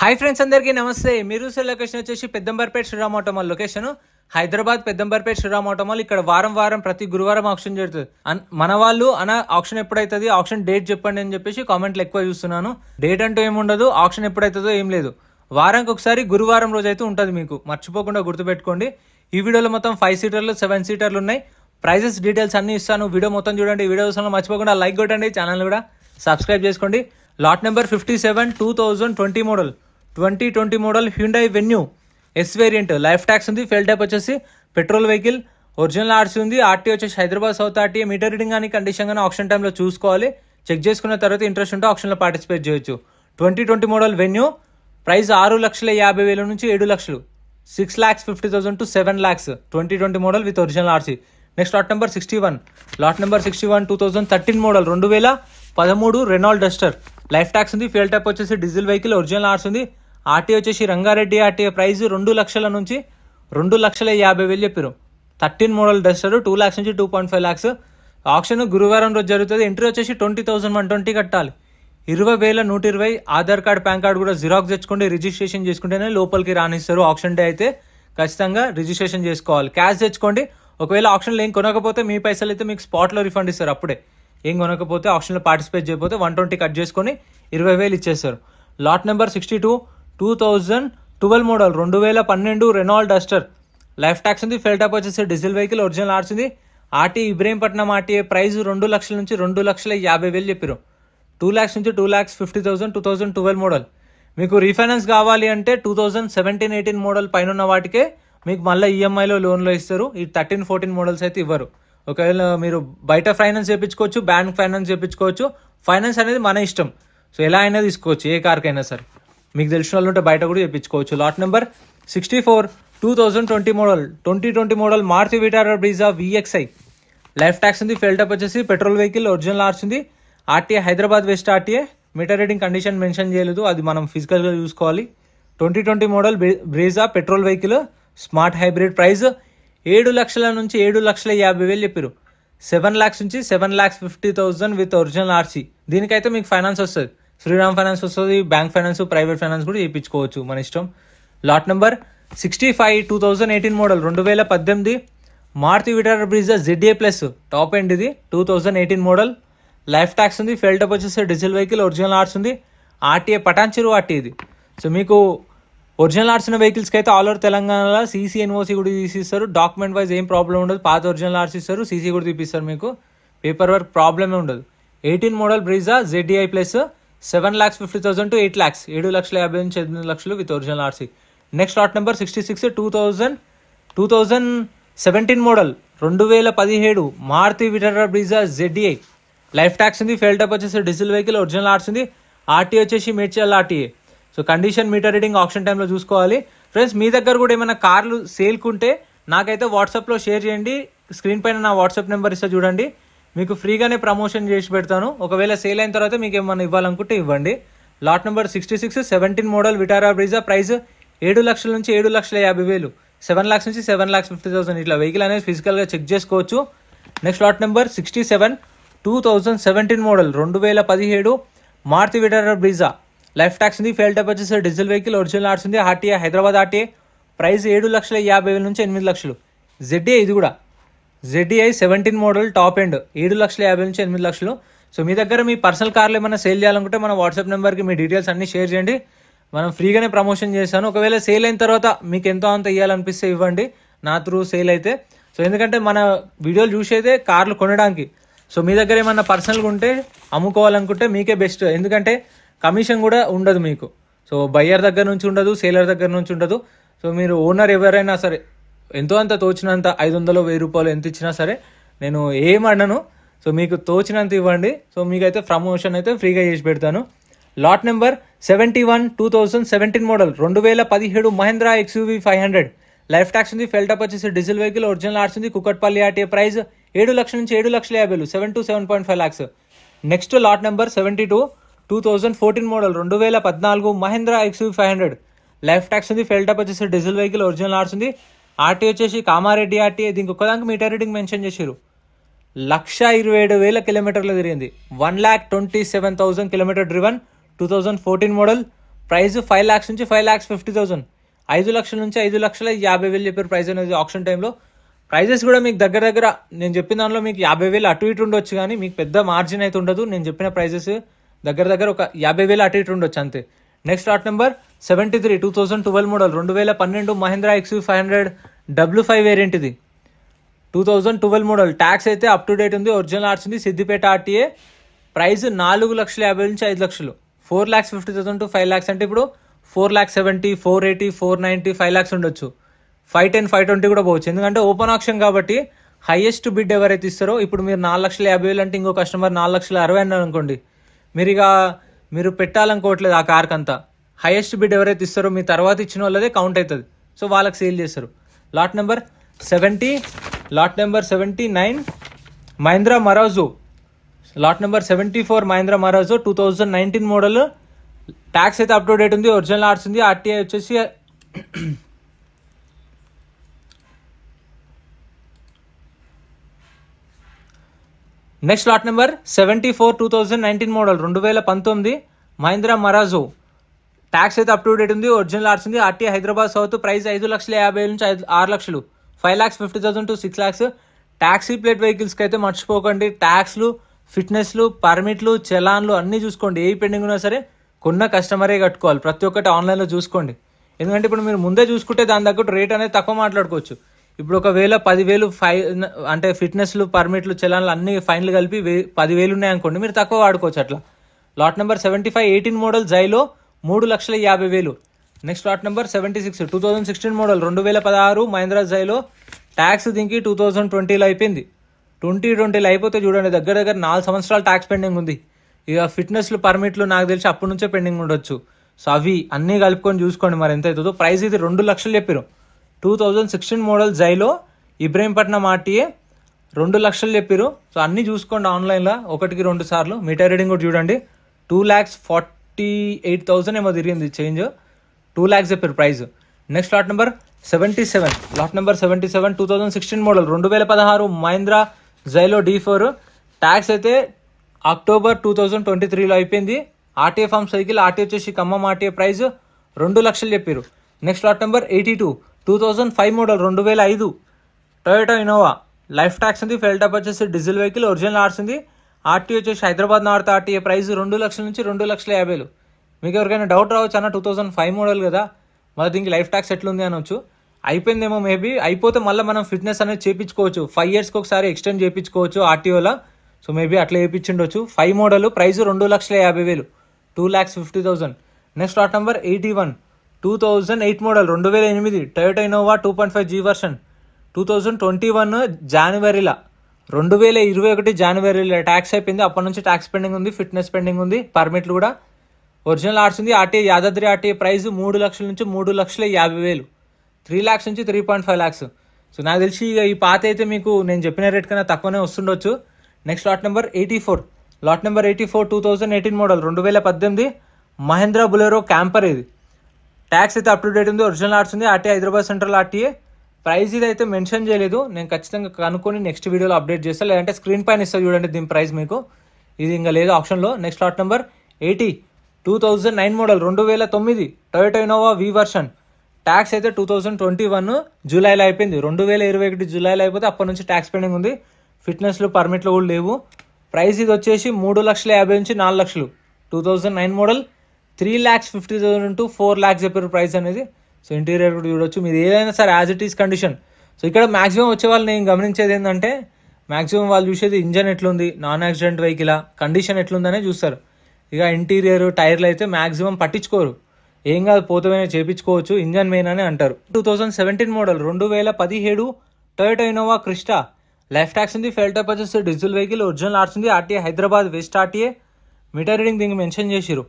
Hi friends, అందరికీ నమస్తే. మీరు లొకేషన్ వచ్చేసి Peddamberpet Shriram auto mall location Hyderabad Peddamberpet Shriram auto mall. ఇక్కడ వారం ప్రతి గురువారం ఆప్షన్ జరుగుతుంది. మన వాళ్ళు ఆప్షన్ ఎప్పుడైతుంది, ఆప్షన్ డేట్ చెప్పండి అని చెప్పేసి కామెంట్లు ఎక్కువ చూస్తున్నాను. డేట్ అంటూ ఏముండదు, ఆప్షన్ ఎప్పుడైతుందో ఏం లేదు. వారానికి ఒకసారి గురువారం రోజు అయితే ఉంటుంది. మీకు మర్చిపోకుండా గుర్తుపెట్టుకోండి. ఈ వీడియోలో మొత్తం 5 సీటర్లు 7 సీటర్లు ఉన్నాయి. ప్రైజెస్ డీటెయిల్స్ అన్ని ఇస్తాను. వీడియో మొత్తం చూడండి. వీడియో చూసిన మర్చిపోకుండా లైక్ కొట్టండి, ఛానల్ కూడా సబ్స్క్రైబ్ చేసుకోండి. Lot number 57 2020 model 2020 model Hyundai venue yes variant. Life tax ఉంది. ఫెయిల్ టైప్ వచ్చేసి పెట్రోల్ వెహికల్. ఒరిజినల్ ఆర్సీ ఉంది. ఆర్టీ వచ్చేసి Hyderabad south RTA. Meter reading కానీ కండిషన్ కానీ ఆప్షన్ టైంలో చూసుకోవాలి. చెక్ చేసుకున్న తర్వాత ఇంట్రెస్ట్ ఉంటే ఆప్షన్లో పార్టిసిపేట్ చేయొచ్చు. 2020 మోడల్ వెన్యూ. ప్రైస్ 6,50,000 నుంచి 7 లక్షలు. 6,50,000 to 7 lakhs. 2020 model with original RC. Next lot number 61. Lot number 61 2013 model 2013 Renault Duster. Life tax ఉంది. ఫ్యూయల్ టైప్ వచ్చేసి డీజిల్ వెహికల్. ఒరిజినల్ ఆర్సీ ఉంది. ఆర్టీ వచ్చేసి రంగారెడ్డి ఆర్టీఏ. ప్రైస్ 2 లక్షల నుంచి 2,50,000 చెప్పారు. 13 మోడల్ డస్టర్ 2 lakhs నుంచి 2.5 lakhs. ఆప్షన్ గురువారం రోజు జరుగుతుంది. ఎంట్రీ వచ్చేసి 20,120 కట్టాలి. 20,120. ఆధార్ కార్డ్ పాన్ కార్డ్ కూడా జిరాక్స్ తెచ్చుకోండి. రిజిస్ట్రేషన్ చేసుకుంటేనే లోపలికి రానిస్తారు. ఆప్షన్ డే అయితే ఖచ్చితంగా రిజిస్ట్రేషన్ చేసుకోవాలి. క్యాష్ తెచ్చుకోండి. ఒకవేళ ఆప్షన్లో ఏం కొనకపోతే మీ పైసలు అయితే మీకు స్పాట్లో రిఫండ్ ఇస్తారు. అప్పుడే ఏం కొనకపోతే ఆప్షన్లో పార్టిసిపేట్ చేయకపోతే 120 కట్ చేసుకొని 20,000 ఇచ్చేస్తారు. Lot number 62 2012 model 2012 Renault Duster. Life tax ఉంది. ఫెయిల్ టైప్ వచ్చేసి డీజిల్ వెహికల్. ఒరిజినల్ ఆర్సీ ఉంది. RT Ibrahimpatnam RTA. ప్రైస్ 2 లక్షల నుంచి 2,50,000 చెప్పారు. 2 lakhs నుంచి 2,50,000. 2012 మోడల్. మీకు రీఫైనాన్స్ కావాలి అంటే 2017-18 మోడల్ పైన ఉన్న వాటికే మీకు మళ్ళీ ఈఎంఐలో లోన్లో ఇస్తారు. ఈ 13-14 మోడల్స్ అయితే ఇవ్వరు. ఒకవేళ మీరు బయట ఫైనాన్స్ చేయించుకోవచ్చు, బ్యాంక్ ఫైనాన్స్ చేయించుకోవచ్చు. ఫైనాన్స్ అనేది మన ఇష్టం. సో ఎలా అయినా తీసుకోవచ్చు, ఏ కార్కైనా సరే. మీకు తెలిసిన వాళ్ళు ఉంటే బయట కూడా చేయించుకోవచ్చు. Lot number 64 2020 model 2020 model Maruti Vitara Brezza VXI. Life tax ఉంది. ఫెయిల్ టైప్ వచ్చేసి పెట్రోల్ వెహికల్. ఒరిజినల్ ఆర్సీ ఉంది. RTA Hyderabad west RTA. Meter reading condition mention చేయలేదు, అది మనం ఫిజికల్గా చూసుకోవాలి. 2020 model Brezza petrol vehicle smart hybrid. Price 7 లక్షల నుంచి 7,50,000 చెప్పారు. 7 lakhs నుంచి 7,50,000 విత్ ఒరిజినల్ ఆర్సీ. దీనికైతే మీకు ఫైనాన్స్ వస్తుంది. శ్రీరామ్ ఫైనాన్స్ వస్తుంది, బ్యాంక్ ఫైనాన్స్, ప్రైవేట్ ఫైనాన్స్ కూడా చేయించుకోవచ్చు, మన ఇష్టం. Lot number 65 2018 model 2018 Maruti Vitara Brezza ZA plus top end. ఇది 2018 మోడల్. లైఫ్ ట్యాక్స్ ఉంది. ఫెయిల్ టైప్ వచ్చేసి డీజిల్ వెహికల్. ఒరిజినల్ ఆర్సీ ఉంది. RTA Patancheru RT. ఇది సో మీకు ఒరిజినల్ ఆర్సీ ఉన్న వెహికల్స్కి అయితే ఆల్ ఓవర్ తెలంగాణలో CC NOC కూడా తీసిస్తారు. డాక్యుమెంట్ వైజ్ ఏం ప్రాబ్లం ఉండదు. పాత ఒరిజినల్ ఆర్సీ ఇస్తారు, CC కూడా తీపిస్తారు. మీకు పేపర్ వర్క్ ప్రాబ్లమే ఉండదు. 18 model Brezza ZDI plus 7,50,000 to 8 lakhs. 7,50,000 నుంచి 8 లక్షలు with original RC. Next lot number 66 2017 model 2017 Maruti Vitara Brezza ZDI. Life tax ఉంది. ఫెయిల్ టైప్ వచ్చేసి డీజిల్ వెహికల్. ఒరిజినల్ ఆర్సీ ఉంది. ఆర్టీ వచ్చేసి Medchal RTA. So condition meter reading option టైంలో చూసుకోవాలి. Friends, మీ దగ్గర కూడా ఏమైనా కార్లు సేల్కుంటే నాకైతే వాట్సాప్లో షేర్ చేయండి. స్క్రీన్ పైన నా వాట్సాప్ నెంబర్ ఇస్తే చూడండి. మీకు ఫ్రీగానే ప్రమోషన్ చేసి పెడతాను. ఒకవేళ సేల్ అయిన తర్వాత మీకు ఏమైనా ఇవ్వాలనుకుంటే ఇవ్వండి. Lot number 66 17 model Vitara Brezza. Price 7 లక్షల నుంచి 7,50,000. 7 lakhs నుంచి 7,50,000. ఇట్లా వెహికల్ అనేది ఫిజికల్గా చెక్ చేసుకోవచ్చు. Next lot number 67 2017 model 2017 Maruti Vitara Brezza. Life tax ఉంది. ఫెయిల్ టైప్ వచ్చేసి డీజిల్ వెహికల్. ఒరిజినల్ ఆర్సీ ఉంది. RTA Hyderabad RTA. ప్రైస్ 7,50,000 నుంచి 8 లక్షలు. ZDI ఇది కూడా ZDI 17 మోడల్ టాప్ ఎండ్. 7,50,000 నుంచి 8 లక్షలు. సో మీ దగ్గర మీ పర్సనల్ కార్లు ఏమైనా సేల్ చేయాలనుకుంటే మన వాట్సాప్ నెంబర్కి మీ డీటెయిల్స్ అన్ని షేర్ చేయండి. మనం ఫ్రీగానే ప్రమోషన్ చేశాను. ఒకవేళ సేల్ అయిన తర్వాత మీకు ఎంతో అంత ఇవ్వాలనిపిస్తే ఇవ్వండి, నా త్రూ సేల్ అయితే. సో ఎందుకంటే మన వీడియోలు చూసేదే కార్లు కొనడానికి. సో మీ దగ్గర ఏమన్నా పర్సనల్గా ఉంటే అమ్ముకోవాలనుకుంటే మీకే బెస్ట్. ఎందుకంటే కమిషన్ కూడా ఉండదు మీకు. సో బయ్యర్ దగ్గర నుంచి ఉండదు, సేలర్ దగ్గర నుంచి ఉండదు. సో మీరు ఓనర్ ఎవరైనా సరే ఎంతో అంత తోచినంత 500 1000 రూపాయలు ఎంత ఇచ్చినా సరే నేను ఏమన్నాను. సో మీకు తోచినంత ఇవ్వండి. సో మీకైతే ప్రమోషన్ అయితే ఫ్రీగా చేసి పెడతాను. Lot number 71 2017 model 2017 Mahindra XUV 500. Life tax ఉంది. ఫెయిల్ టైప్ వచ్చేసి డీజిల్ వెహికల్. ఒరిజినల్ ఆర్సీ ఉంది. కుకట్పల్లి ఆర్టీఏ. ప్రైస్ 7 లక్షల నుంచి 7,50,000. 7 to 7.5 lakhs. Next lot number 72 2014 model 2014 Mahindra XUV 500. Life tax ఉంది. ఫెయిల్ టైప్ వచ్చేసి డీజిల్ వెహికల్. ఒరిజినల్ ఆర్సీ ఉంది. ఆర్టీ వచ్చేసి కామారెడ్డి ఆర్టీఏ. దీనికి ఒక్కదానికి మీటర్ రీడింగ్ మెన్షన్ చేశారు. 1,27,000 కిలోమీటర్లు తిరిగింది. 1,27,000 kilometre driven. 2014 model price 5 lakhs నుంచి 5,50,000, 5 లక్షల నుంచి 5,50,000 చెప్పారు ప్రైస్ అనేది ఆప్షన్ టైంలో. ప్రైజెస్ కూడా మీకు దగ్గర దగ్గర నేను చెప్పిన దానిలో మీకు 50,000 అటు ఇటు ఉండొచ్చు, కానీ మీకు పెద్ద మార్జిన్ అయితే ఉండదు. నేను చెప్పిన ప్రైజెస్ దగ్గర దగ్గర ఒక 50,000 అటు ఇటు ఉండొచ్చు అంతే. Next lot number 73 2012 model 2012 Mahindra XV500 W5 variant. ఇది 2012 మోడల్. ట్యాక్స్ అయితే అప్ టు డేట్ ఉంది, ఒరిజినల్ ఆర్ట్స్ ఉంది, సిద్దిపేట RTA. ప్రైస్ 4,50,000 నుంచి 5 లక్షలు, 4,50,000 to 5 lakhs. అంటే ఇప్పుడు 4,70,000, 480, 490, 5 lakhs ఉండొచ్చు. 510, 520 కూడా పోవచ్చు, ఎందుకంటే ఓపెన్ ఆప్షన్ కాబట్టి హైయెస్ట్ బిడ్ ఎవరైతే ఇస్తారో, ఇప్పుడు మీరు 4,50,000 అంటే ఇంకో కస్టమర్ 4,60,000 అన్నారు అనుకోండి, మీరు పెట్టాలనుకోవట్లేదు ఆ కార్కి అంతా. హైయెస్ట్ బిడ్ ఎవరైతే ఇస్తారో మీ తర్వాత ఇచ్చిన వాళ్ళదే కౌంట్ అవుతుంది, సో వాళ్ళకి సేల్ చేస్తారు. Lot number 79 Mahindra Marazzo. Lot number 74 Mahindra Marazzo 2019 model. Tax అయితే అప్ టు డేట్ ఉంది, ఒరిజినల్ ఆర్ట్స్ ఉంది, RTA వచ్చేసి next lot number 74 2019 model 2019 Mahindra Marazzo. Tax అయితే అప్ టు డేట్ ఉంది, ఒరిజినల్ ఆర్ట్స్ ఉంది, RTA హైదరాబాద్ సౌత్. ప్రైస్ 5,50,000 నుంచి 6 లక్షలు, 5,50,000 to 6 lakhs. ట్యాక్సీ ప్లేట్ వెహికల్స్కి అయితే మర్చిపోకండి, ట్యాక్స్లు, ఫిట్నెస్లు, పర్మిట్లు, చలాన్లు అన్నీ చూసుకోండి. ఏ పెండింగ్ ఉన్నా సరే కొన్న కస్టమరే కట్టుకోవాలి. ప్రతి ఒక్కటి ఆన్లైన్లో చూసుకోండి, ఎందుకంటే ఇప్పుడు మీరు ముందే చూసుకుంటే దాని తగ్గట్టు రేట్ అనేది తక్కువ మాట్లాడుకోవచ్చు. ఇప్పుడు ఒకవేళ 10,000 అంటే ఫిట్నెస్లు, పర్మిట్లు, చలాన్లు అన్ని ఫైన్లు కలిపి 10,000 ఉన్నాయనుకోండి, మీరు తక్కువ వాడుకోవచ్చు అట్లా. Lot number 75 18 model Xylo 3,50,000. Next lot number 76 2016 model 2016 Mahindra Xylo. Tax దీనికి 2020లో అయిపోయింది. 2020లో అయిపోతే చూడండి దగ్గర దగ్గర 4 సంవత్సరాలు ట్యాక్స్ పెండింగ్ ఉంది. ఇక ఫిట్నెస్లు, పర్మిట్లు నాకు తెలిసి అప్పటి నుంచే పెండింగ్ ఉండొచ్చు. సో అవి అన్నీ కలుపుకొని చూసుకోండి మరి ఎంత అవుతుందో. ప్రైస్ ఇది 2 లక్షలు చెప్పారు. 2016 మోడల్ జైలో ఇబ్రహీంపట్నం RTA 2 లక్షలు చెప్పారు. సో అన్నీ చూసుకోండి ఆన్లైన్లో 1కి 2 సార్లు. మీటర్ రీడింగ్ కూడా చూడండి, 2,48,000 ఏమో తిరిగింది చేంజ్, 2 lakhs చెప్పారు price. Next lot number 77 lot number 77 2016 model 2016 Mahindra Xylo D4. Tax అయితే అక్టోబర్ 2023లో అయిపోయింది. RTA ఫార్మ్ సైకిల్, RTA వచ్చేసి ఖమ్మం RTA. ప్రైస్ 2 లక్షలు చెప్పారు. Next lot number 82 2005 model 2005 Toyota Innova. Life tax ఉంది, ఫెల్ టాప్ వచ్చేసి డీజిల్ వెహికల్, ఒరిజినల్ ఆర్ట్స్ ఉంది, RTA వచ్చేసి హైదరాబాద్ నార్త్ RTA. ప్రైస్ 2 లక్షల నుంచి 2,50,000. మీకు ఎవరికైనా డౌట్ రావచ్చు, అన్న 2005 మోడల్ కదా మళ్ళీ దీనికి లైఫ్ ట్యాక్స్ ఎట్లుంది అనొచ్చు. అయిపోయిందేమో మేబీ, అయిపోతే మళ్ళీ మనం ఫిట్నెస్ అనేది చేయించుకోవచ్చు, 5 yearsకి ఒకసారి ఎక్స్టెండ్ చేయించుకోవచ్చు RTOలో. సో మేబీ అట్లా చేయించుండొచ్చు. 5 model, price 2,50,000, 2,50,000. Next lot number 81 2008 model 2008 Toyota Innova 2.5 G version. 2021 జనవరిలో 2021 జనవరిలో ట్యాక్స్ అయిపోయింది. అప్పటి నుంచి ట్యాక్స్ పెండింగ్ ఉంది, ఫిట్నెస్ పెండింగ్ ఉంది, పర్మిట్లు కూడా. ఒరిజినల్ ఆర్ట్స్ ఉంది, RTA యాదాద్రి RTA. ప్రైస్ 3 లక్షల నుంచి 3,50,000, 3 lakhs నుంచి 3.5 lakhs. సో నాకు తెలిసి ఇక ఈ పాత అయితే మీకు నేను చెప్పిన రేట్ కన్నా తక్కువనే వస్తుండొచ్చు. Next lot number 84 lot number 84 2018 model 2018 Mahindra Bolero camper. ఇది ట్యాక్స్ అయితే అప్ టు డేట్ ఉంది, ఒరిజినల్ ఆర్ట్స్ ఉంది, RTA Hyderabad central RTA. Price ఇది అయితే మెన్షన్ చేయలేదు, నేను ఖచ్చితంగా కనుక్కొని నెక్స్ట్ వీడియోలో అప్డేట్ చేస్తాను, లేదంటే స్క్రీన్ పైన ఇస్తాను చూడండి దీని ప్రైస్ మీకు. ఇది ఇంకా లేదు ఆప్షన్లో. Next lot number 80 2009 model 2009 Toyota Innova V version. Tax అయితే 2021 జూలైలో అయిపోయింది, 2021 జూలైలో అయిపోతే అప్పటి నుంచి ట్యాక్స్ పెండింగ్ ఉంది, ఫిట్నెస్లు, పర్మిట్లు కూడా లేవు. ప్రైస్ ఇది వచ్చేసి 3,50,000 నుంచి 4 లక్షలు. 2009 మోడల్ 3,50,000 to 4 lakhs చెప్పారు ప్రైస్ అనేది. సో ఇంటీరియర్ కూడా చూడొచ్చు, మీరు ఏదైనా సరే as it is condition. So ఇక్కడ మాక్సిమం వచ్చే వాళ్ళు నేను గమనించేది ఏంటంటే, మాక్సిమం వాళ్ళు చూసేది ఇంజన్ ఎట్లుంది, నాన్ యాక్సిడెంట్ వెహికల్ కండిషన్ ఎట్లుందనే చూస్తారు. ఇక ఇంటీరియర్, టైర్లు అయితే మాక్సిమం పట్టించుకోరు, ఏం కాదు పోతేనే చేయించుకోవచ్చు, ఇంజన్ మెయిన్ అని అంటారు. 2017 model 2017 Toyota Innova Crysta. Life tax ఉంది, ఫెల్ టాప్ వచ్చేసి డీజిల్ వెహికల్, ఒరిజినల్ ఆర్ట్స్ ఉంది, RTA Hyderabad west RTA. Meter reading దీనికి మెన్షన్ చేసిరు.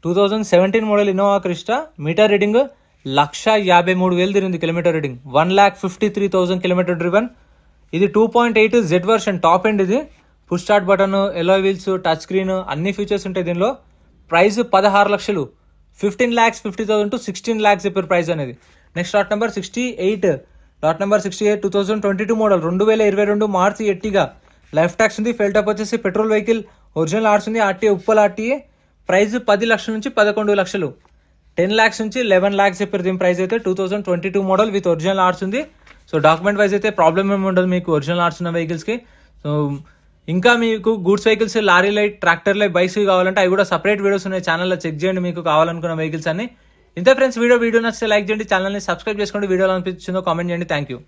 2017 model Innova Crysta. Meter reading 1,53,000 తిరిగింది. Kilometre reading 1,53,000 kilometre driven. ఇది 2.8 Z వర్షన్ టాప్ ఎండ్. ఇది push start button, alloy wheels, touch screen అన్ని features ఉంటాయి దీనిలో. Price 16 లక్షలు, 15,50,000 to 16 lakhs చెప్పారు ప్రైస్ అనేది. Next lot number 68 lot number 68 2022 model 2022 Maruti Ertiga. Life tax ఉంది, ఫెల్ టాప్ వచ్చేసి పెట్రోల్ వెహికల్, ఒరిజినల్ ఆర్ట్స్ ఉంది, RTA ఉప్పల్ RTA. ప్రైస్ 10 లక్షల నుంచి 11 లక్షలు. 10 lakhs నుంచి 11 lakhs చెప్పారు. దీని ప్రైస్ అయితే 2022 మోడల్ విత్ ఒరిజినల్ ఆర్ట్స్ ఉంది. సో డాక్యుమెంట్ వైజ్ అయితే ప్రాబ్లమ్ ఏమి ఉండదు మీకు ఒరిజినల్ ఆర్ట్స్ ఉన్న వెహికల్స్కి. సో ఇంకా మీకు goods vehicles, lorry light, tractor light, bikes కావాలంటే అవి కూడా సపరేట్ వీడియోస్ ఉన్నాయి ఛానల్లో, చెక్ చేయండి మీకు కావాలనుకున్న వెహికల్స్ అన్ని. ఇంతే ఫ్రెండ్స్, వీడియో నచ్చితే లైక్ చేయండి, ఛానల్ని సబ్స్క్రైబ్ చేసుకోండి, వీడియోలో అనిపించిందో కామెంట్ చేయండి. Thank you.